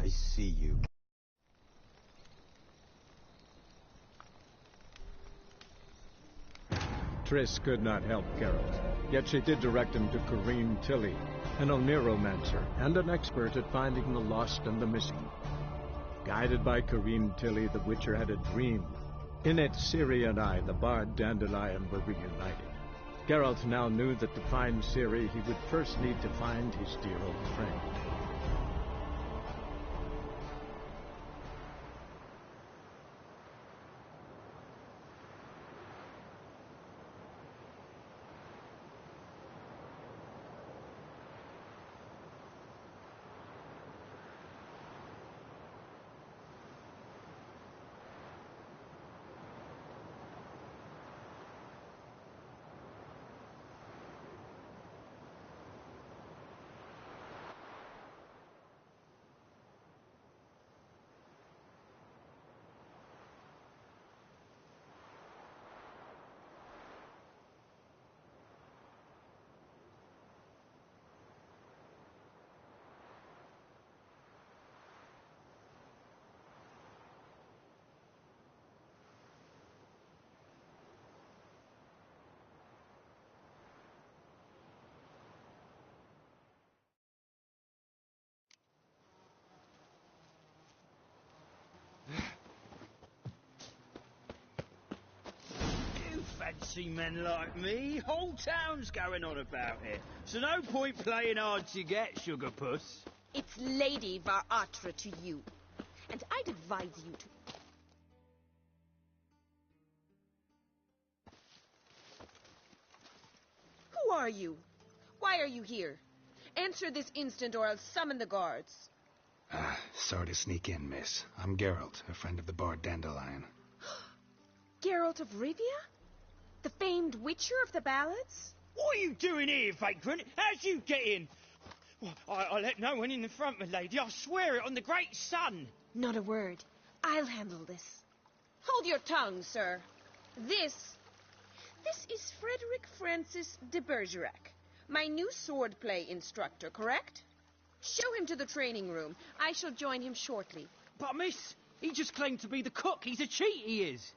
I see you. Triss could not help Geralt, yet she did direct him to Kareem Tilly, an Oneiromancer and an expert at finding the lost and the missing. Guided by Kareem Tilly, the Witcher had a dream. In it, Ciri and I, the Bard Dandelion, were reunited. Geralt now knew that to find Ciri, he would first need to find his dear old friend. Fancy men like me, whole town's going on about it. So no point playing hard to get, sugar puss. It's Lady Varatra to you. And I'd advise you to... Who are you? Why are you here? Answer this instant or I'll summon the guards. Sorry to sneak in, miss. I'm Geralt, a friend of the Bard Dandelion. Geralt of Rivia? The famed Witcher of the ballads? What are you doing here, vagrant? How'd you get in? Well, I let no one in the front, my lady. I swear it on the great sun. Not a word. I'll handle this. Hold your tongue, sir. This is Frederick Francis de Bergerac, my new swordplay instructor, correct? Show him to the training room. I shall join him shortly. But, miss, he just claimed to be the cook. He's a cheat, he is.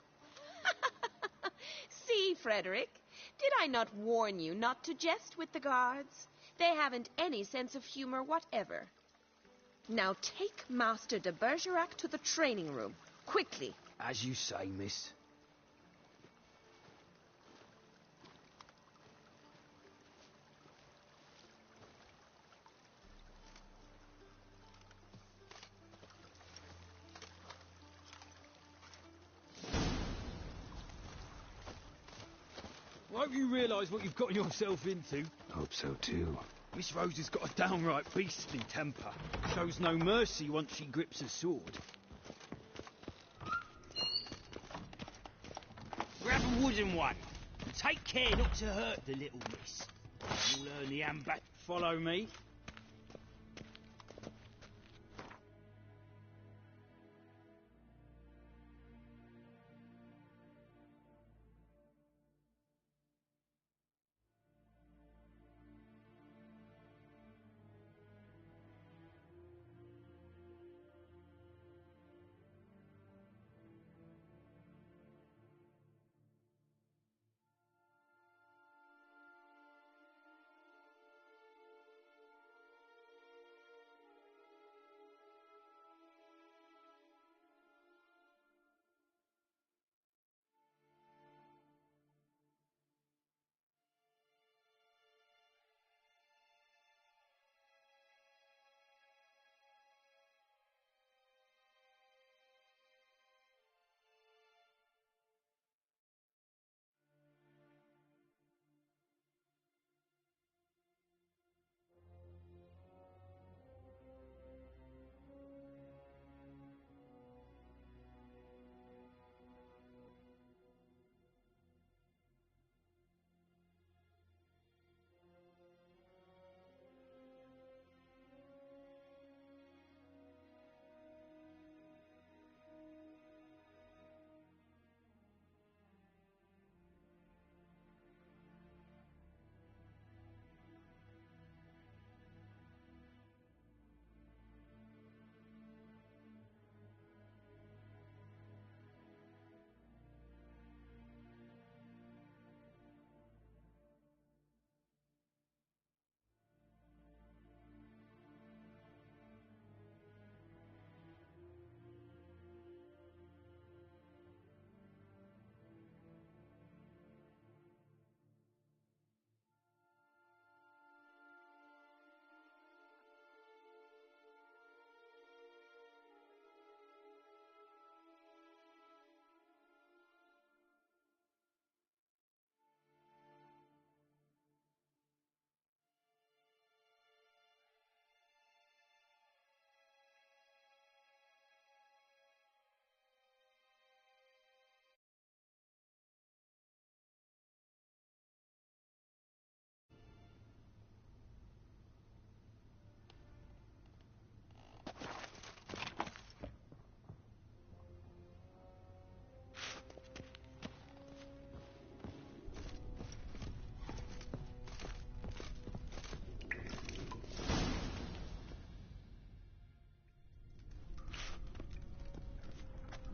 See, Frederick, did I not warn you not to jest with the guards? They haven't any sense of humor whatever. Now take Master de Bergerac to the training room, quickly. As you say, miss. I hope you realise what you've gotten yourself into. Hope so, too. Miss Rose has got a downright beastly temper. Shows no mercy once she grips a sword. Grab a wooden one. And take care not to hurt the little miss. You'll learn the ambash. Follow me.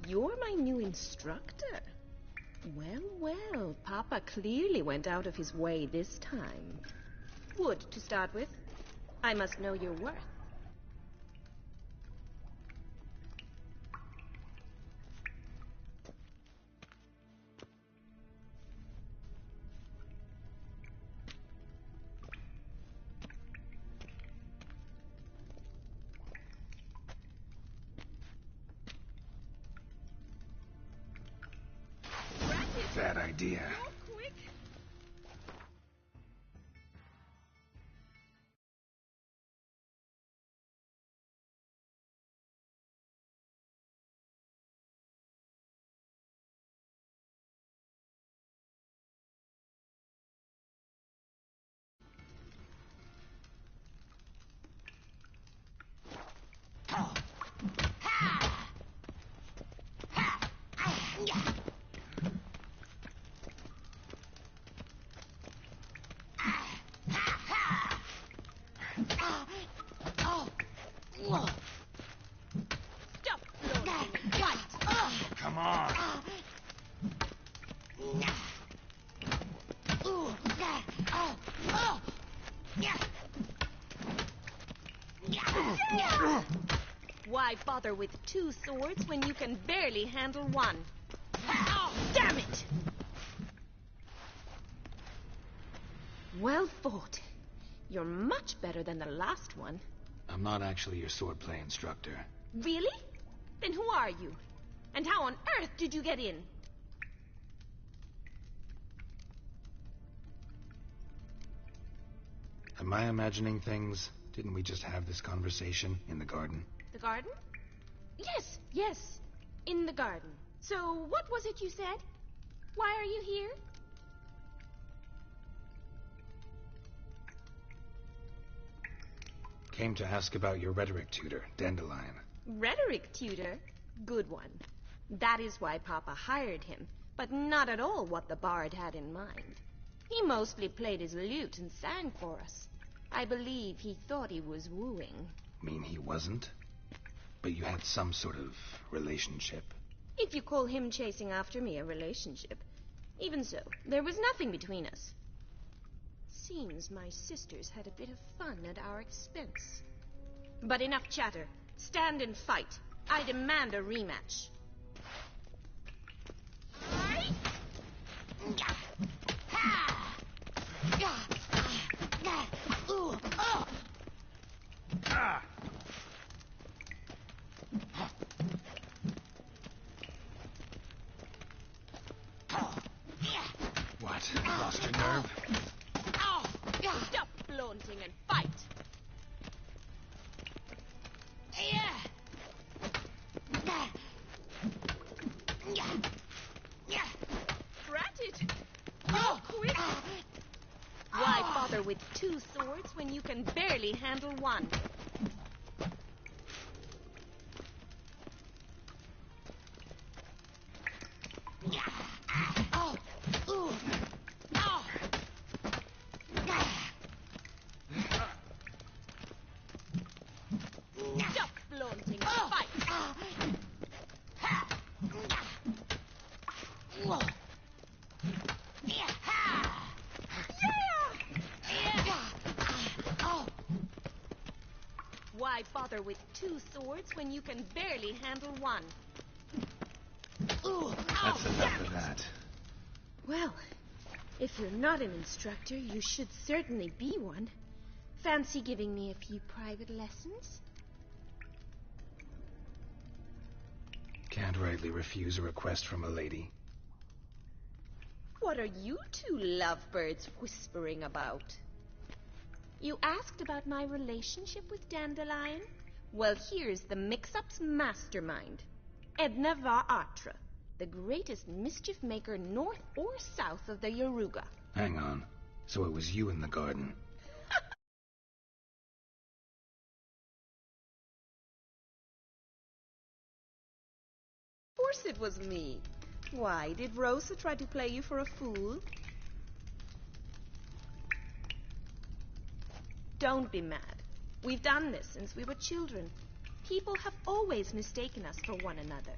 You're my new instructor. Well, well, Papa clearly went out of his way this time. Wood, to start with. I must know your worth. Bad idea. Quick. Stop floating and fight. Come on. Why bother with two swords when you can barely handle one? Oh, damn it! Well fought. You're much better than the last one. I'm not actually your swordplay instructor. Really? Then who are you? And how on earth did you get in? Am I imagining things? Didn't we just have this conversation in the garden? The garden? Yes, yes. In the garden. So, what was it you said? Why are you here? Came to ask about your rhetoric tutor, Dandelion. Rhetoric tutor? Good one. That is why Papa hired him, but not at all what the bard had in mind. He mostly played his lute and sang for us. I believe he thought he was wooing. Mean he wasn't? But you had some sort of relationship? If you call him chasing after me a relationship. Even so, there was nothing between us. Seems my sisters had a bit of fun at our expense. But enough chatter. Stand and fight. I demand a rematch. What? Lost your nerve? Stop flaunting and fight. Drat it. Oh, quick. Why bother with two swords when you can barely handle one? Stop flaunting and fight. Why bother with two swords when you can barely handle one? That's enough of that. Well, if you're not an instructor, you should certainly be one. Fancy giving me a few private lessons? Can't rightly refuse a request from a lady. What are you two lovebirds whispering about? You asked about my relationship with Dandelion? Well, here's the mix-up's mastermind. Edna Va Atra, the greatest mischief maker north or south of the Yaruga. Hang on. So it was you in the garden. Of course it was me. Why, did Rosa try to play you for a fool? Don't be mad. We've done this since we were children. People have always mistaken us for one another.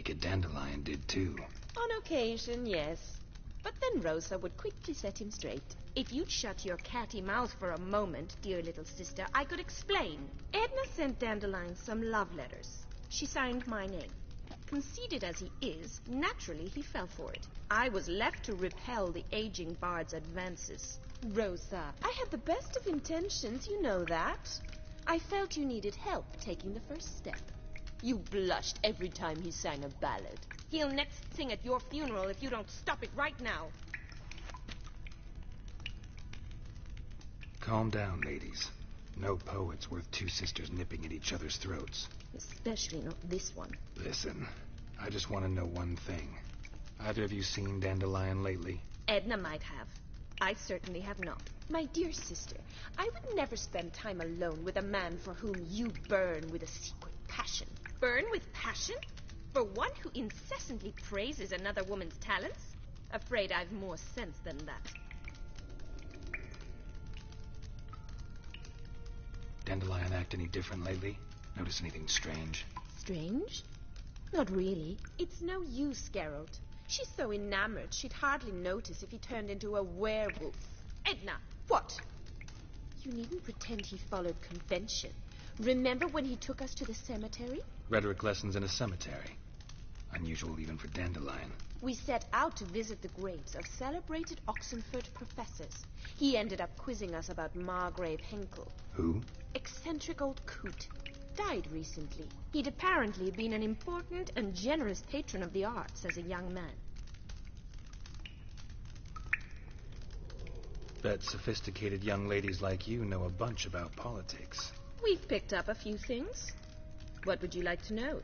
Naked Dandelion did too. On occasion, yes. But then Rosa would quickly set him straight. If you'd shut your catty mouth for a moment, dear little sister, I could explain. Edna sent Dandelion some love letters. She signed my name. Conceited as he is, naturally he fell for it. I was left to repel the aging bard's advances. Rosa, I had the best of intentions, you know that. I felt you needed help taking the first step. You blushed every time he sang a ballad. He'll next sing at your funeral if you don't stop it right now. Calm down, ladies. No poet's worth two sisters nipping at each other's throats. Especially not this one. Listen, I just want to know one thing. Either of you seen Dandelion lately? Edna might have. I certainly have not. My dear sister, I would never spend time alone with a man for whom you burn with a secret passion. Burn with passion? For one who incessantly praises another woman's talents? Afraid I've more sense than that. Dandelion act any different lately? Notice anything strange? Strange? Not really. It's no use, Geralt. She's so enamored she'd hardly notice if he turned into a werewolf. Edna! What? You needn't pretend he followed convention. Remember when he took us to the cemetery? Rhetoric lessons in a cemetery. Unusual even for Dandelion. We set out to visit the graves of celebrated Oxenford professors. He ended up quizzing us about Margrave Henkel. Who? Eccentric old coot. Died recently. He'd apparently been an important and generous patron of the arts as a young man. Bet sophisticated young ladies like you know a bunch about politics. We've picked up a few things. What would you like to know?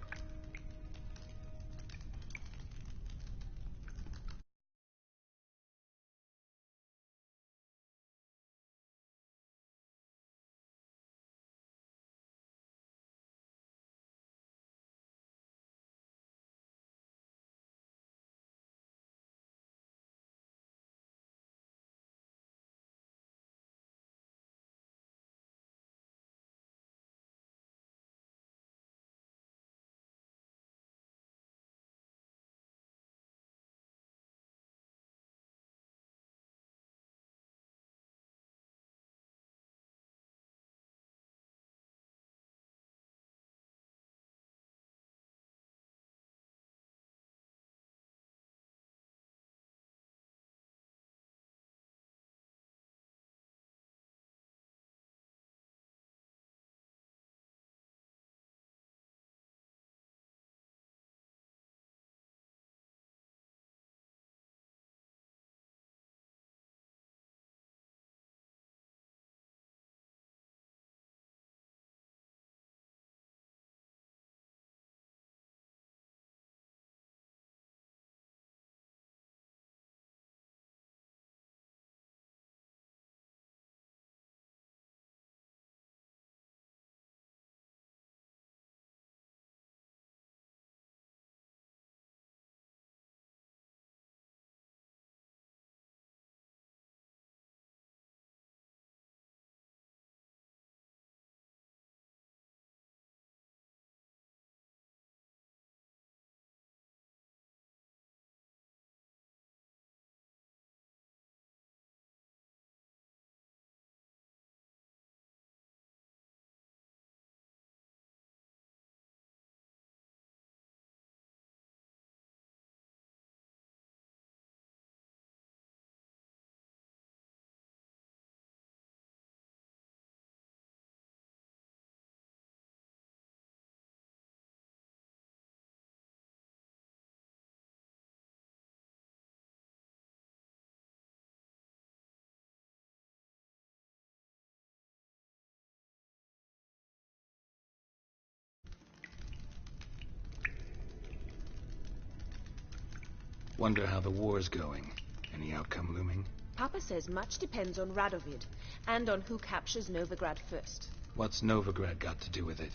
Wonder how the war's going. Any outcome looming? Papa says much depends on Radovid, and on who captures Novigrad first. What's Novigrad got to do with it?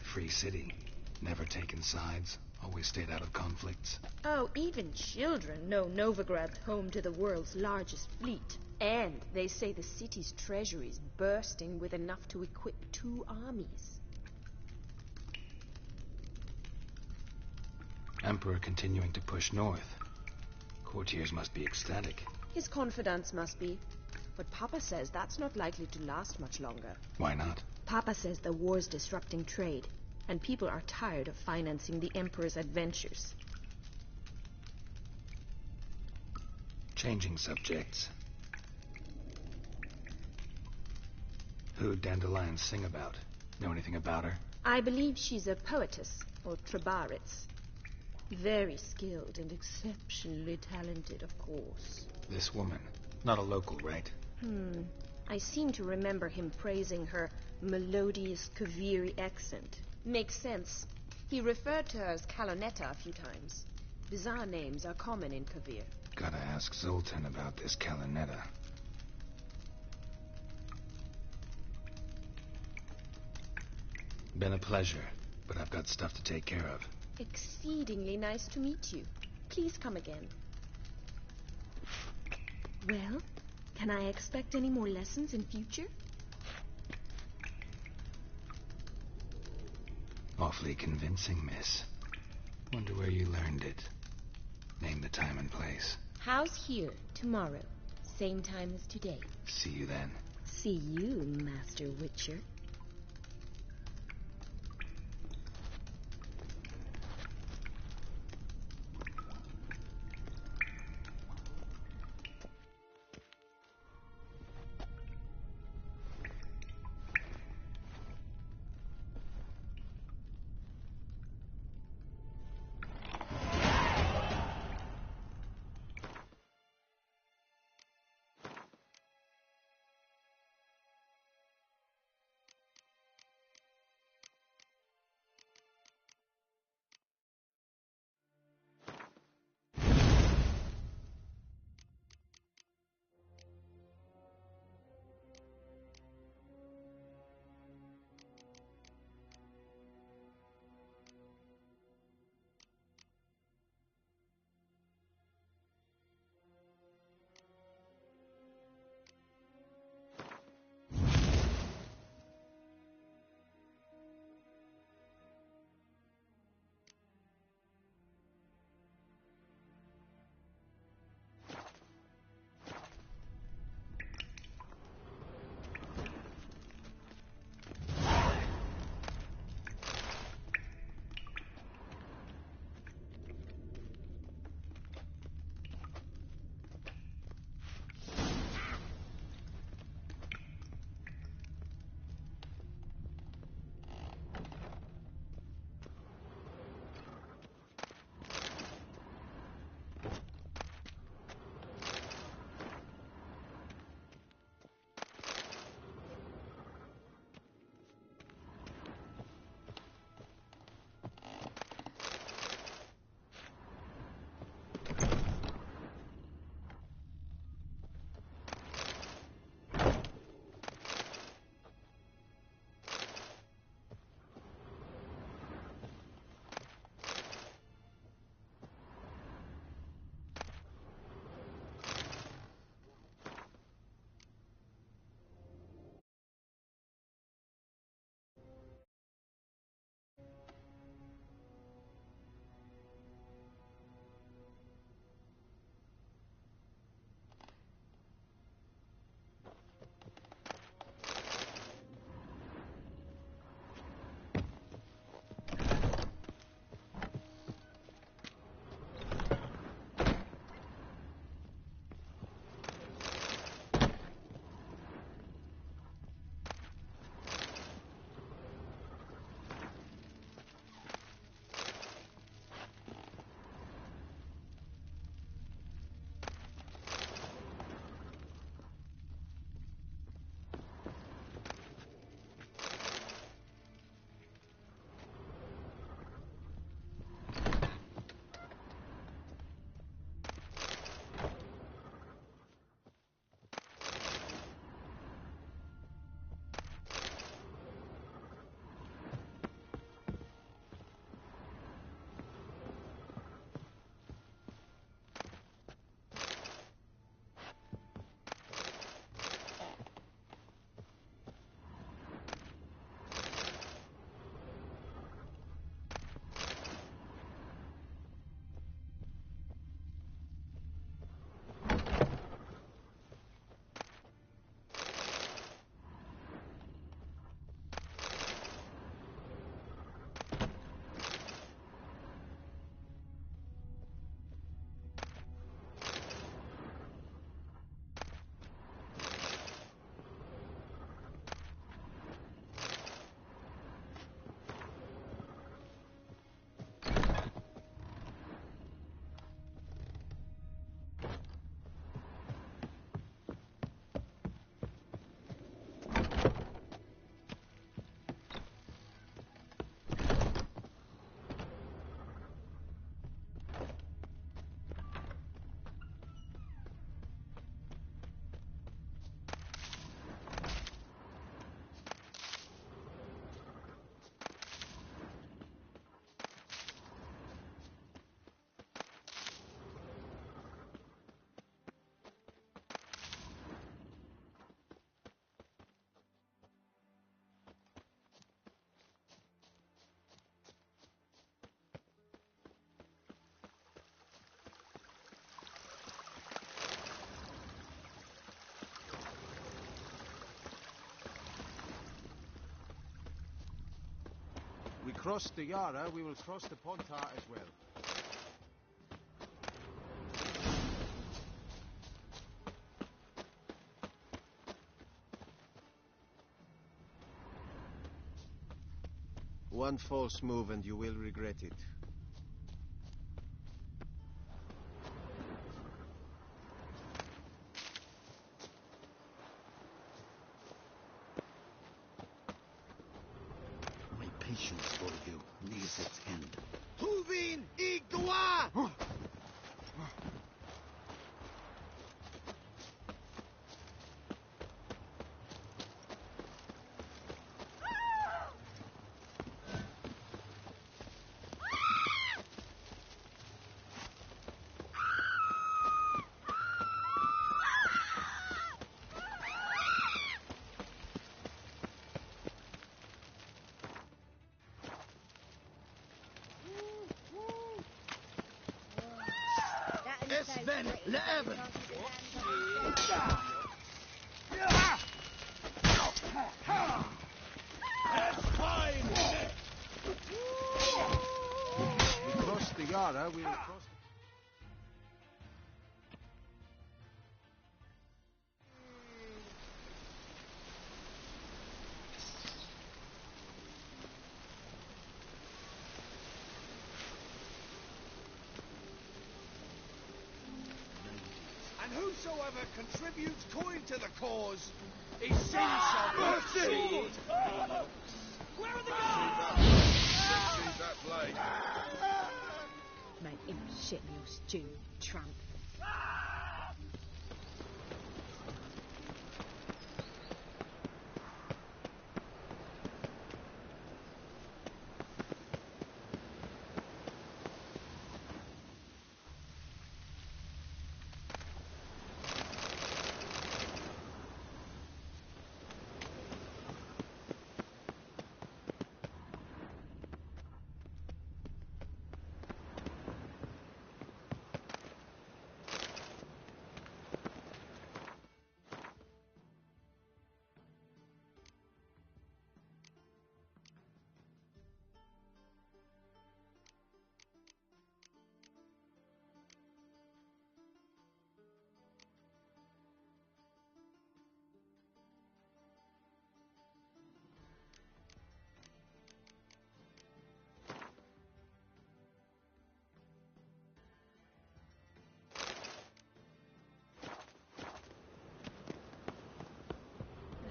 Free city. Never taken sides. Always stayed out of conflicts. Oh, even children know Novigrad's home to the world's largest fleet. And they say the city's treasury's bursting with enough to equip 2 armies. Emperor continuing to push north. Courtiers must be ecstatic. His confidants must be. But Papa says that's not likely to last much longer. Why not? Papa says the war's disrupting trade, and people are tired of financing the Emperor's adventures. Changing subjects. Who'd Dandelion sing about? Know anything about her? I believe she's a poetess, or trabaritz. Very skilled and exceptionally talented, of course. This woman. Not a local, right? I seem to remember him praising her melodious Kaviri accent. Makes sense. He referred to her as Calonetta a few times. Bizarre names are common in Kavir. Gotta ask Zoltan about this Calonetta. Been a pleasure, but I've got stuff to take care of. Exceedingly nice to meet you. Please come again. Well, can I expect any more lessons in future? Awfully convincing, miss. Wonder where you learned it. Name the time and place. House here, tomorrow. Same time as today. See you then. See you, Master Witcher. crossed the Yara, we will cross the Pontar as well. One false move and you will regret it. My patience for you nears its end. Tuvin Igwa! Sven, Leven! That's fine! We crossed the Yara, we will cross... And whosoever contributes coin to the cause, he sins shall mercy! Where are the guards? Seize that blade. Make him shit, you stupid tramp.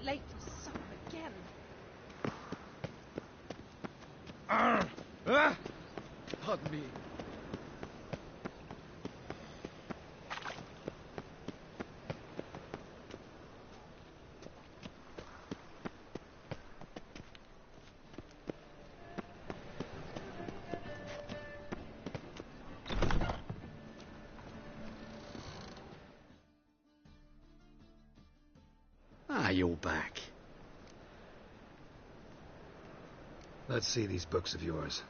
Late for supper again. Pardon me. Ah, you're back. Let's see these books of yours.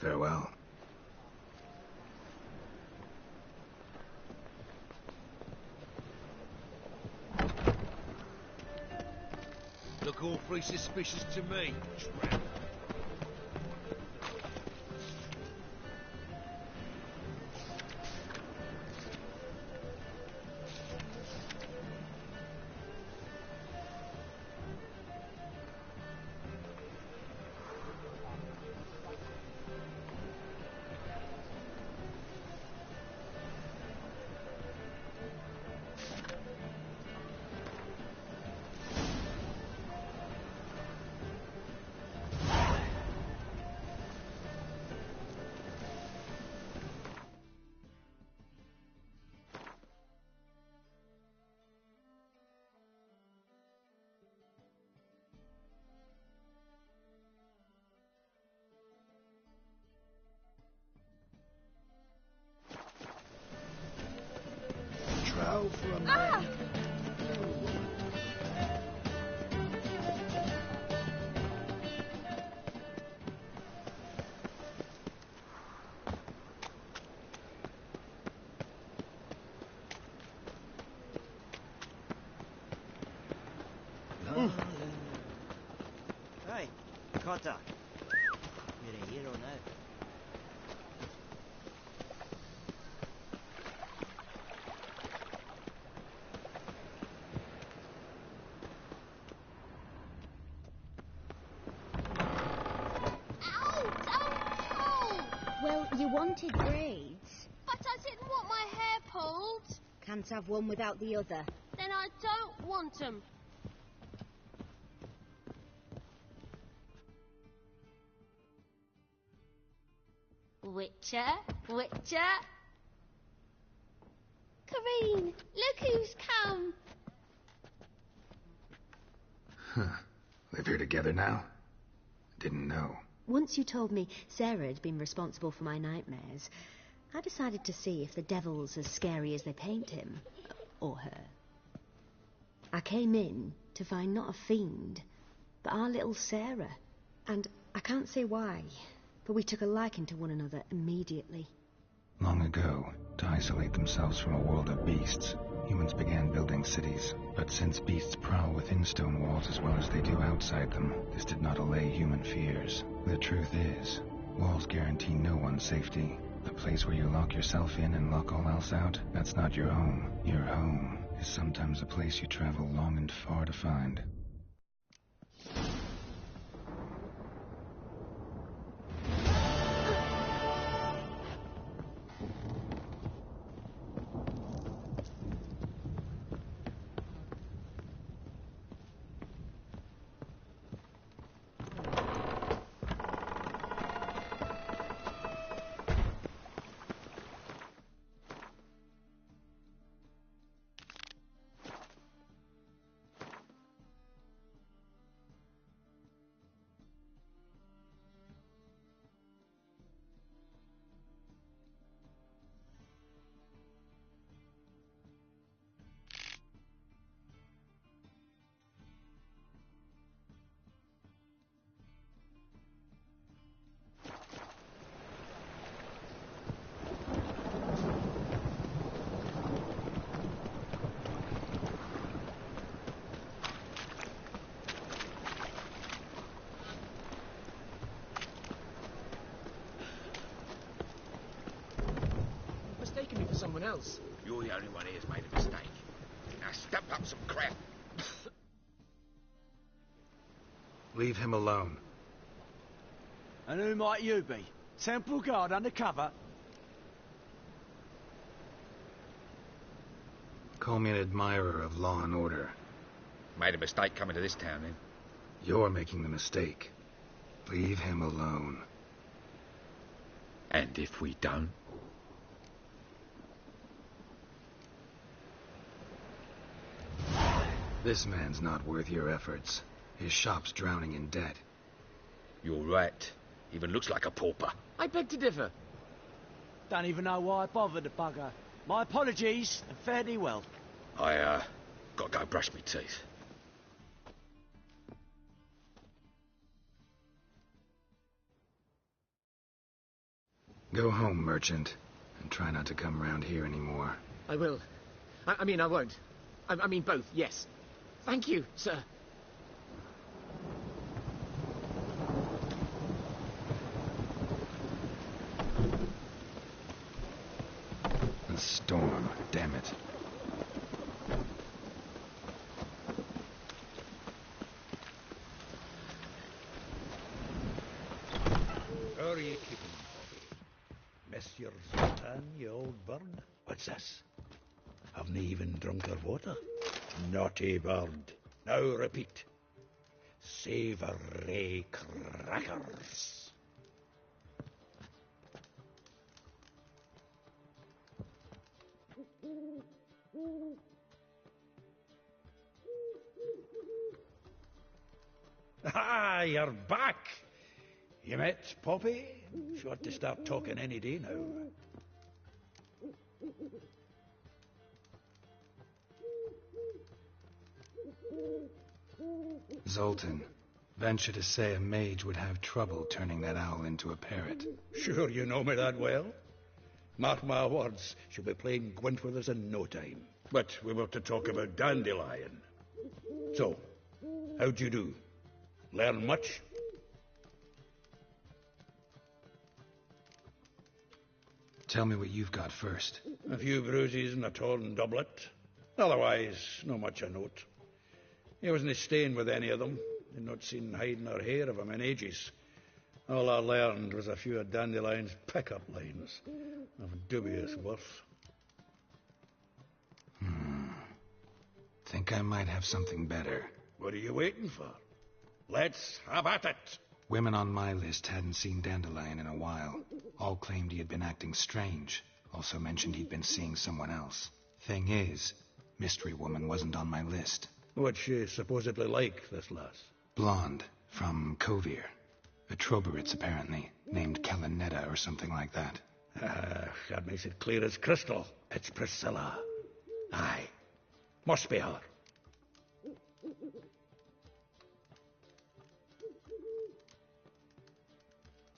Farewell. Look awfully suspicious to me, tramp. Trow for a Ah! man. Hey, Cotta. You're a hero now. Well, you wanted braids. But I didn't want my hair pulled. Can't have one without the other. Then I don't want 'em. Witcher, Witcher. Kareen, look who's come. Huh. Live here together now? Didn't know. Once you told me Sarah had been responsible for my nightmares, I decided to see if the devil's as scary as they paint him. Or her. I came in to find not a fiend, but our little Sarah. And I can't say why, but we took a liking to one another immediately. Long ago, to isolate themselves from a world of beasts, humans began building cities. But since beasts prowl within stone walls as well as they do outside them, this did not allay human fears. The truth is, walls guarantee no one's safety. The place where you lock yourself in and lock all else out, that's not your home. Your home is sometimes a place you travel long and far to find. Mistaken me for someone else. You're the only one here's made a mistake. Now step up some crap. Leave him alone. And who might you be? Temple guard undercover? Call me an admirer of law and order. Made a mistake coming to this town, then. You're making the mistake. Leave him alone. And if we don't? This man's not worth your efforts. His shop's drowning in debt. You're right. Even looks like a pauper. I beg to differ. Don't even know why I bothered the bugger. My apologies, and fare thee well. I, gotta go brush my teeth. Go home, merchant, and try not to come round here anymore. I will. I mean, I won't. I mean both, yes. Thank you, sir. A storm, damn it. How are you keeping, Bobby? Miss your Zoltan, you old bird? What's this? Haven't even drunk her water? Naughty bird. Now repeat. Savoury crackers. Ah, you're back. You met Poppy? She ought to start talking any day now. Zoltan, venture to say a mage would have trouble turning that owl into a parrot. Sure you know me that well. Mark my words, she'll be playing Gwent with us in no time. But we were to talk about Dandelion. So, how'd you do? Learn much? Tell me what you've got first. A few bruises and a torn doublet. Otherwise, no much a note. He wasn't staying with any of them. I'd not seen hiding or hair of him in ages. All I learned was a few of Dandelion's pick-up lines of dubious worth. Think I might have something better. What are you waiting for? Let's have at it! Women on my list hadn't seen Dandelion in a while. All claimed he had been acting strange. Also mentioned he'd been seeing someone else. Thing is, Mystery Woman wasn't on my list. What's she supposedly like, this lass? Blonde, from Kovir. A Troberitz, apparently, named Kalinetta or something like that. That makes it clear as crystal. It's Priscilla. Aye. Must be her.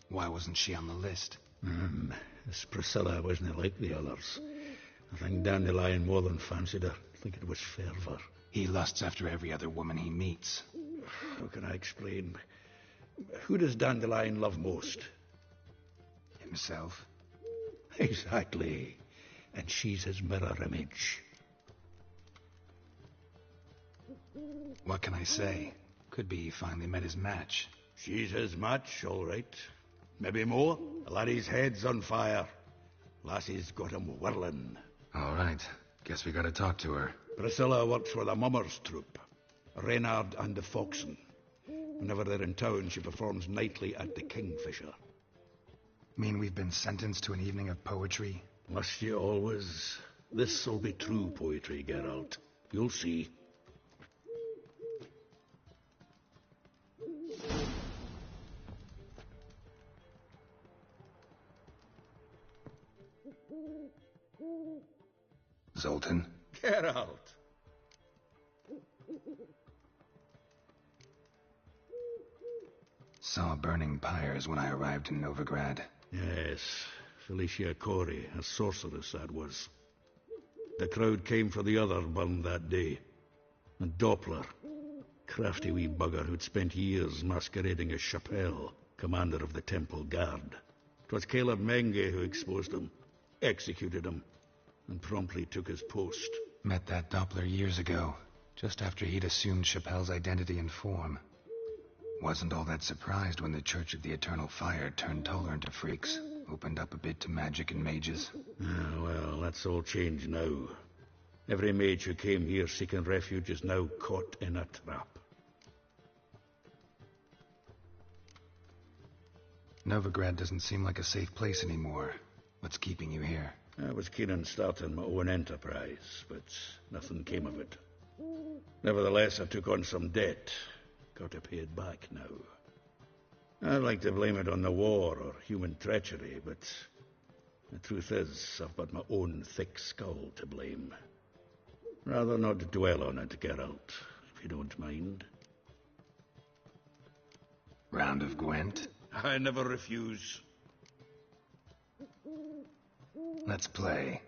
Why wasn't she on the list? This Priscilla wasn't like the others. I think Dandelion more than fancied her. I think it was fervour. He lusts after every other woman he meets. How can I explain? Who does Dandelion love most? Himself. Exactly. And she's his mirror image. What can I say? Could be he finally met his match. She's his match, all right. Maybe more. The laddie's head's on fire. Lassie's got him whirling. All right. Guess we gotta talk to her. Priscilla works for the Mummers troupe. Reynard and the Foxen. Whenever they're in town, she performs nightly at the Kingfisher. Mean we've been sentenced to an evening of poetry? Must you always? This'll be true poetry, Geralt. You'll see. Zoltan? Geralt! Saw burning pyres when I arrived in Novigrad. Yes, Felicia Corey, a sorceress that was. The crowd came for the other burned that day. And Doppler, crafty wee bugger who'd spent years masquerading as Chappelle, commander of the Temple Guard. 'Twas Caleb Menge who exposed him, executed him, and promptly took his post. Met that Doppler years ago, just after he'd assumed Chappelle's identity and form. Wasn't all that surprised when the Church of the Eternal Fire turned tolerant to freaks, opened up a bit to magic and mages. Well, that's all changed now. Every mage who came here seeking refuge is now caught in a trap. Novigrad doesn't seem like a safe place anymore. What's keeping you here? I was keen on starting my own enterprise, but nothing came of it. Nevertheless, I took on some debt. Got to pay it back now. I'd like to blame it on the war or human treachery, but the truth is, I've got my own thick skull to blame. Rather not dwell on it, Geralt, if you don't mind. Round of Gwent? I never refuse. Let's play.